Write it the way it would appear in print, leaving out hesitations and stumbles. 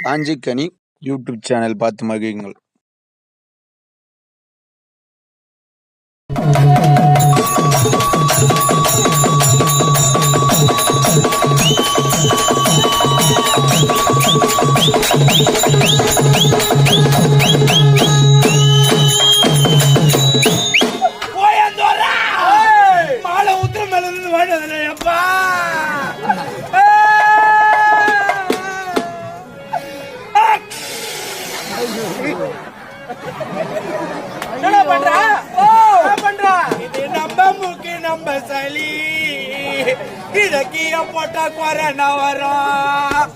காஞ்சிக்கனி YouTube channel பார்த்து மகிழுங்கள். மாலை உத்திர மேல இருந்து வாங்கினதுல எப்பா என்ன பண்ற இது நம்ம மூக்கு நம்ம சளி இதக்கிய போட்டா கொரோனா வரும்.